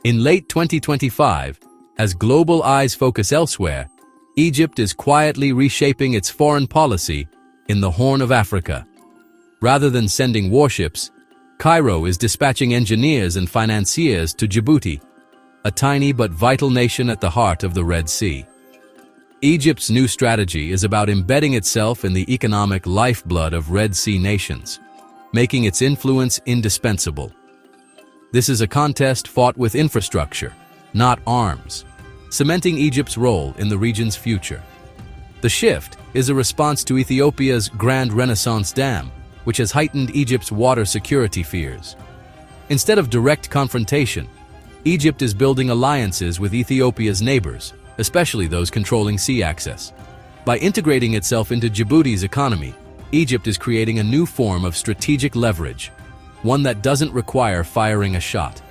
In late 2025, as global eyes focus elsewhere, Egypt is quietly reshaping its foreign policy in the Horn of Africa. Rather than sending warships, Cairo is dispatching engineers and financiers to Djibouti, a tiny but vital nation at the heart of the Red Sea. Egypt's new strategy is about embedding itself in the economic lifeblood of Red Sea nations, making its influence indispensable. This is a contest fought with infrastructure, not arms, cementing Egypt's role in the region's future. The shift is a response to Ethiopia's Grand Renaissance Dam, which has heightened Egypt's water security fears. Instead of direct confrontation, Egypt is building alliances with Ethiopia's neighbors, especially those controlling sea access. By integrating itself into Djibouti's economy, Egypt is creating a new form of strategic leverage, one that doesn't require firing a shot.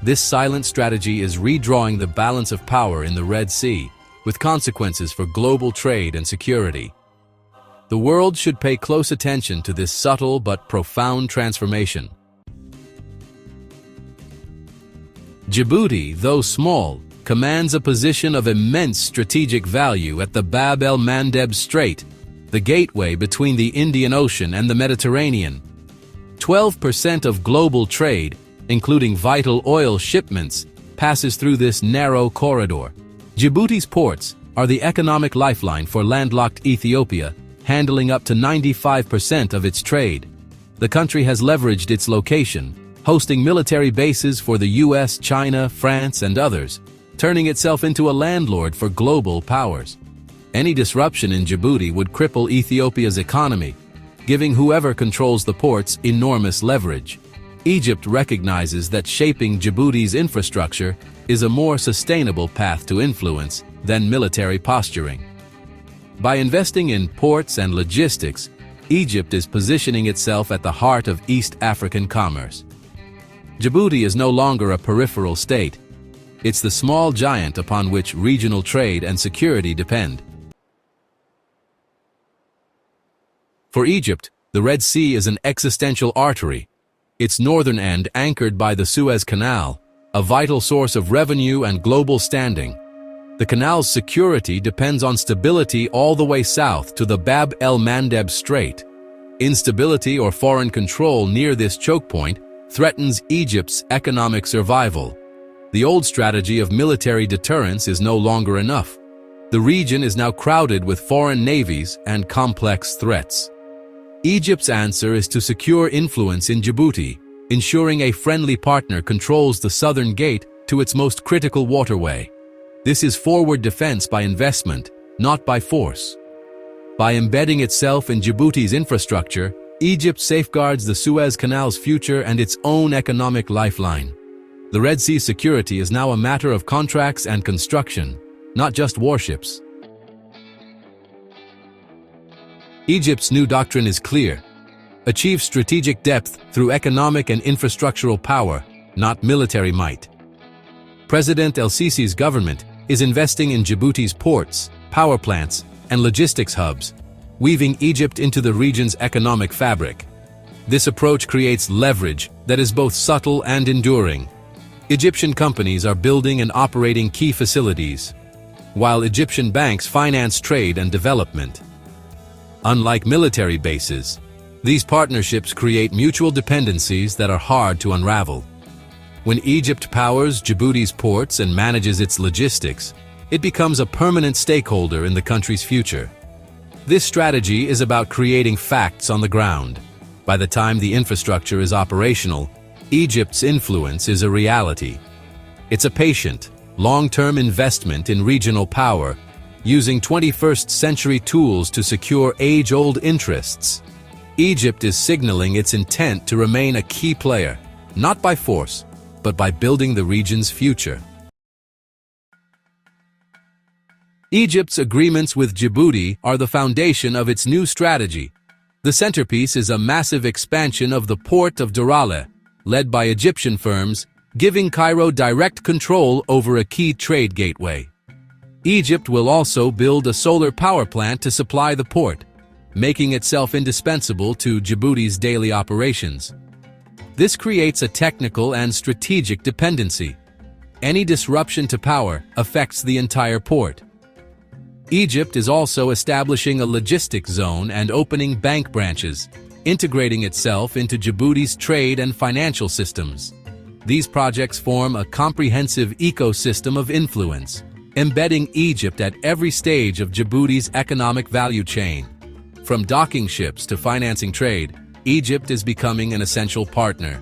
This silent strategy is redrawing the balance of power in the Red Sea, with consequences for global trade and security. The world should pay close attention to this subtle but profound transformation. Djibouti, though small, commands a position of immense strategic value at the Bab el-Mandeb Strait, the gateway between the Indian Ocean and the Mediterranean. 12% of global trade, including vital oil shipments, passes through this narrow corridor. Djibouti's ports are the economic lifeline for landlocked Ethiopia, handling up to 95% of its trade. The country has leveraged its location, hosting military bases for the US, China, France, and others, turning itself into a landlord for global powers. Any disruption in Djibouti would cripple Ethiopia's economy, giving whoever controls the ports enormous leverage. Egypt recognizes that shaping Djibouti's infrastructure is a more sustainable path to influence than military posturing. By investing in ports and logistics, Egypt is positioning itself at the heart of East African commerce. Djibouti is no longer a peripheral state. It's the small giant upon which regional trade and security depend. For Egypt, the Red Sea is an existential artery, its northern end anchored by the Suez Canal, a vital source of revenue and global standing. The canal's security depends on stability all the way south to the Bab el-Mandeb Strait. Instability or foreign control near this choke point threatens Egypt's economic survival. The old strategy of military deterrence is no longer enough. The region is now crowded with foreign navies and complex threats. Egypt's answer is to secure influence in Djibouti, ensuring a friendly partner controls the southern gate to its most critical waterway. This is forward defense by investment, not by force. By embedding itself in Djibouti's infrastructure, Egypt safeguards the Suez Canal's future and its own economic lifeline. The Red Sea security is now a matter of contracts and construction, not just warships. Egypt's new doctrine is clear. Achieve strategic depth through economic and infrastructural power, not military might. President el-Sisi's government is investing in Djibouti's ports, power plants, and logistics hubs, weaving Egypt into the region's economic fabric. This approach creates leverage that is both subtle and enduring. Egyptian companies are building and operating key facilities, while Egyptian banks finance trade and development. Unlike military bases, these partnerships create mutual dependencies that are hard to unravel. When Egypt powers Djibouti's ports and manages its logistics, it becomes a permanent stakeholder in the country's future. This strategy is about creating facts on the ground. By the time the infrastructure is operational, Egypt's influence is a reality. It's a patient, long-term investment in regional power, using 21st-century tools to secure age-old interests. Egypt is signaling its intent to remain a key player, not by force, but by building the region's future. Egypt's agreements with Djibouti are the foundation of its new strategy. The centerpiece is a massive expansion of the port of Darale, led by Egyptian firms, giving Cairo direct control over a key trade gateway. Egypt will also build a solar power plant to supply the port, making itself indispensable to Djibouti's daily operations. This creates a technical and strategic dependency. Any disruption to power affects the entire port. Egypt is also establishing a logistics zone and opening bank branches, integrating itself into Djibouti's trade and financial systems. These projects form a comprehensive ecosystem of influence, embedding Egypt at every stage of Djibouti's economic value chain. From docking ships to financing trade, Egypt is becoming an essential partner.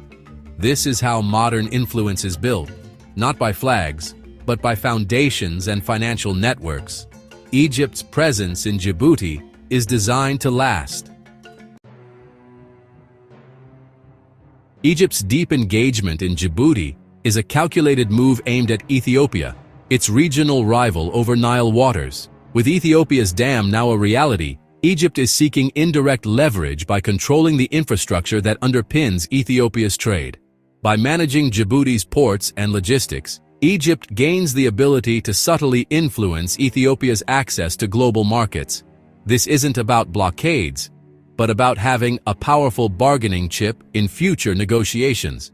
This is how modern influence is built, not by flags, but by foundations and financial networks. Egypt's presence in Djibouti is designed to last. Egypt's deep engagement in Djibouti is a calculated move aimed at Ethiopia, its regional rival over Nile waters. With Ethiopia's dam now a reality, Egypt is seeking indirect leverage by controlling the infrastructure that underpins Ethiopia's trade. By managing Djibouti's ports and logistics, Egypt gains the ability to subtly influence Ethiopia's access to global markets. This isn't about blockades, but about having a powerful bargaining chip in future negotiations.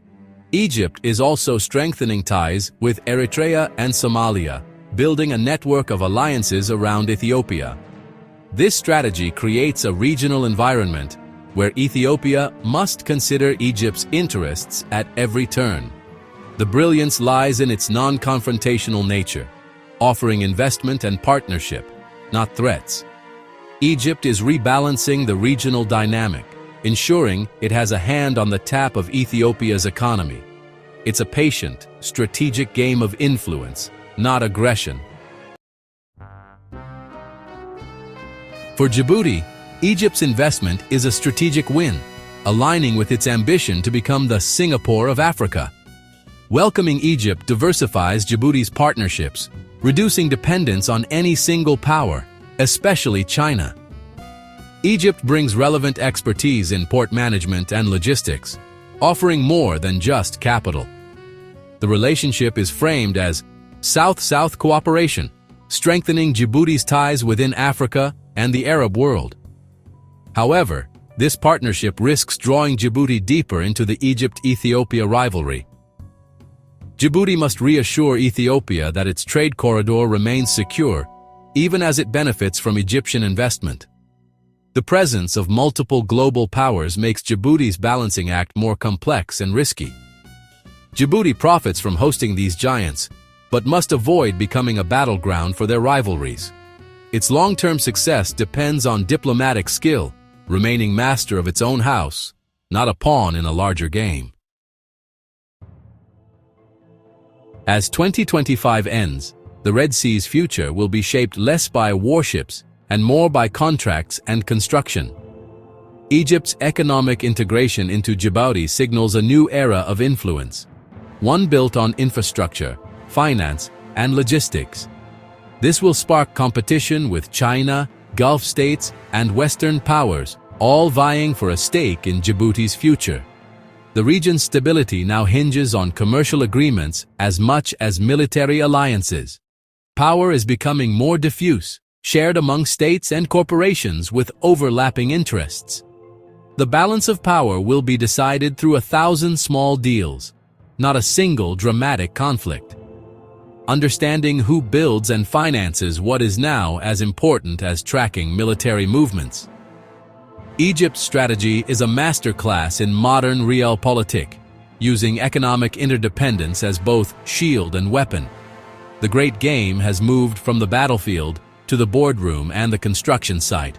Egypt is also strengthening ties with Eritrea and Somalia, building a network of alliances around Ethiopia. This strategy creates a regional environment where Ethiopia must consider Egypt's interests at every turn. The brilliance lies in its non-confrontational nature, offering investment and partnership, not threats. Egypt is rebalancing the regional dynamic, ensuring it has a hand on the tap of Ethiopia's economy. It's a patient, strategic game of influence, not aggression. For Djibouti, Egypt's investment is a strategic win, aligning with its ambition to become the Singapore of Africa. Welcoming Egypt diversifies Djibouti's partnerships, reducing dependence on any single power, especially China. Egypt brings relevant expertise in port management and logistics, offering more than just capital. The relationship is framed as South-South cooperation, strengthening Djibouti's ties within Africa and the Arab world. However, this partnership risks drawing Djibouti deeper into the Egypt-Ethiopia rivalry. Djibouti must reassure Ethiopia that its trade corridor remains secure, even as it benefits from Egyptian investment. The presence of multiple global powers makes Djibouti's balancing act more complex and risky. Djibouti profits from hosting these giants, but must avoid becoming a battleground for their rivalries. Its long-term success depends on diplomatic skill, remaining master of its own house, not a pawn in a larger game. As 2025 ends, the Red Sea's future will be shaped less by warships and more by contracts and construction. Egypt's economic integration into Djibouti signals a new era of influence, one built on infrastructure, finance, and logistics. This will spark competition with China, Gulf states, and Western powers, all vying for a stake in Djibouti's future. The region's stability now hinges on commercial agreements as much as military alliances. Power is becoming more diffuse, shared among states and corporations with overlapping interests. The balance of power will be decided through 1,000 small deals, not a single dramatic conflict. Understanding who builds and finances what is now as important as tracking military movements. Egypt's strategy is a masterclass in modern realpolitik, using economic interdependence as both shield and weapon. The great game has moved from the battlefield to the boardroom and the construction site.